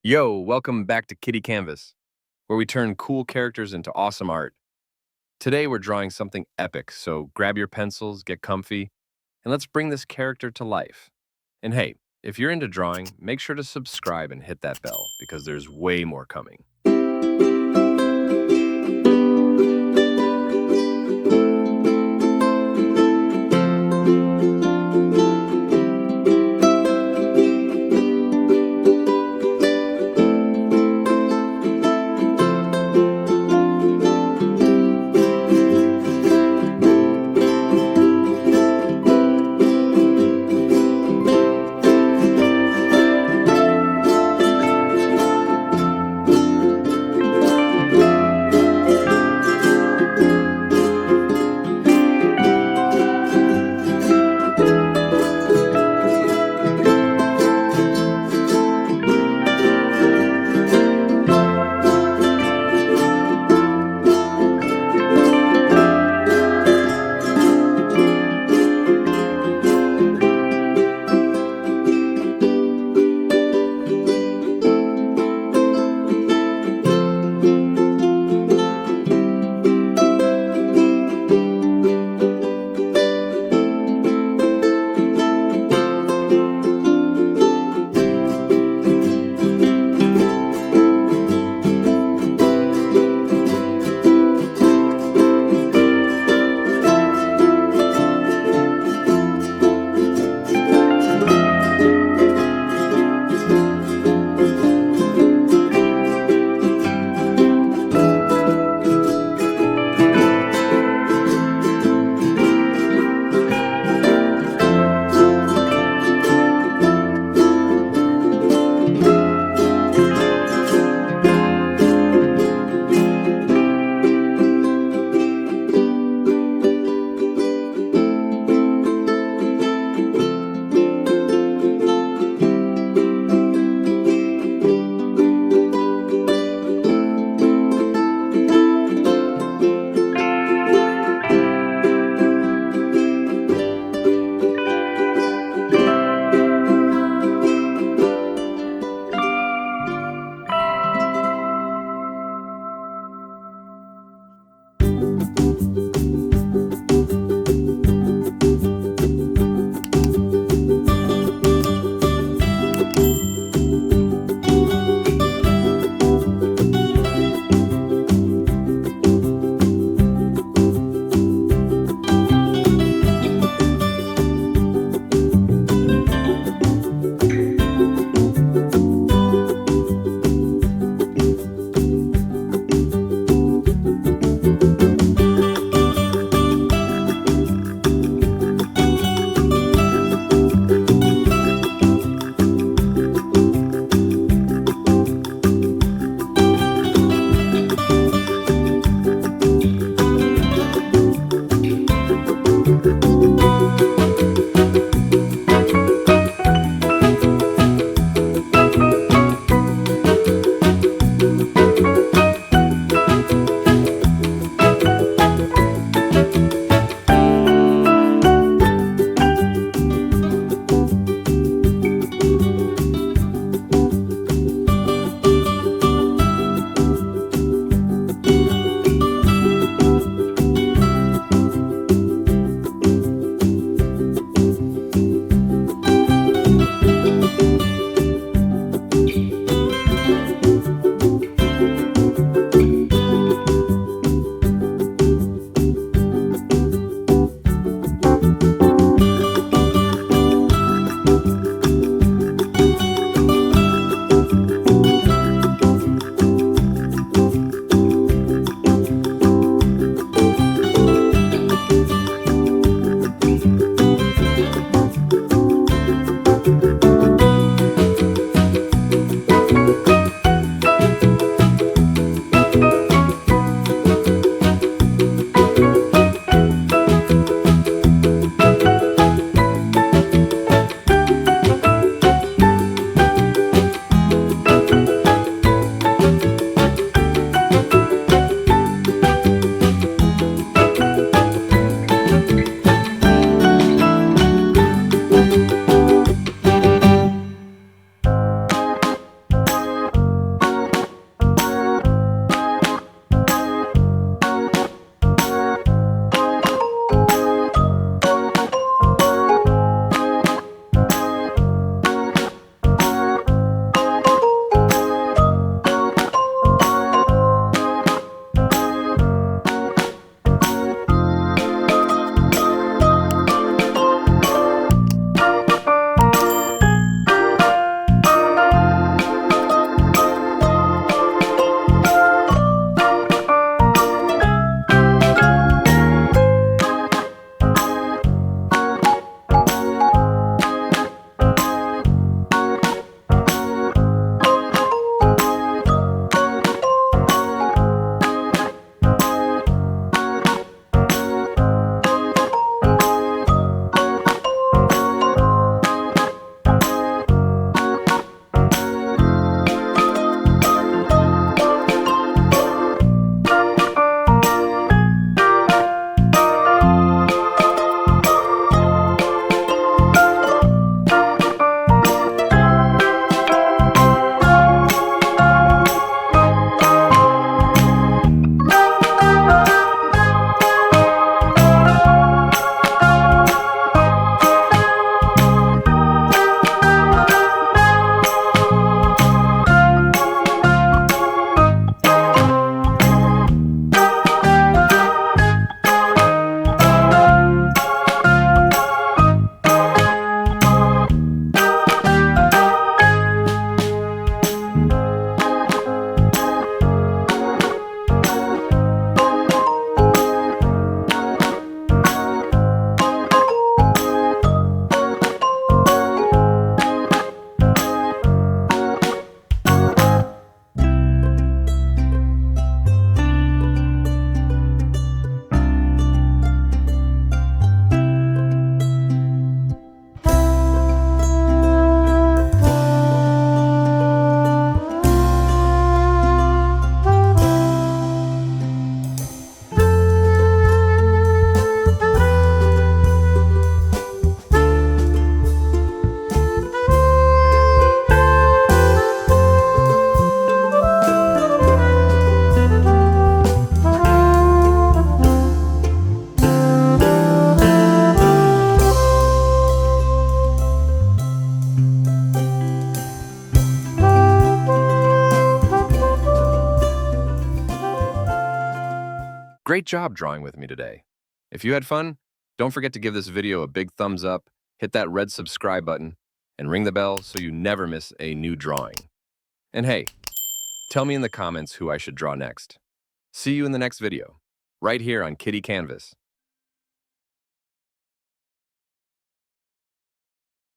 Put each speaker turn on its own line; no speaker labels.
Yo, welcome back to Kitty Canvas, where we turn cool characters into awesome art. Today we're drawing something epic, so grab your pencils, get comfy, and let's bring this character to life. And hey, if you're into drawing, make sure to subscribe and hit that bell because there's way more coming. Great job drawing with me today. If you had fun, don't forget to give this video a big thumbs up, hit that red subscribe button, and ring the bell so you never miss a new drawing. And hey, tell me in the comments who I should draw next. See you in the next video, right here on Kitty Canvas.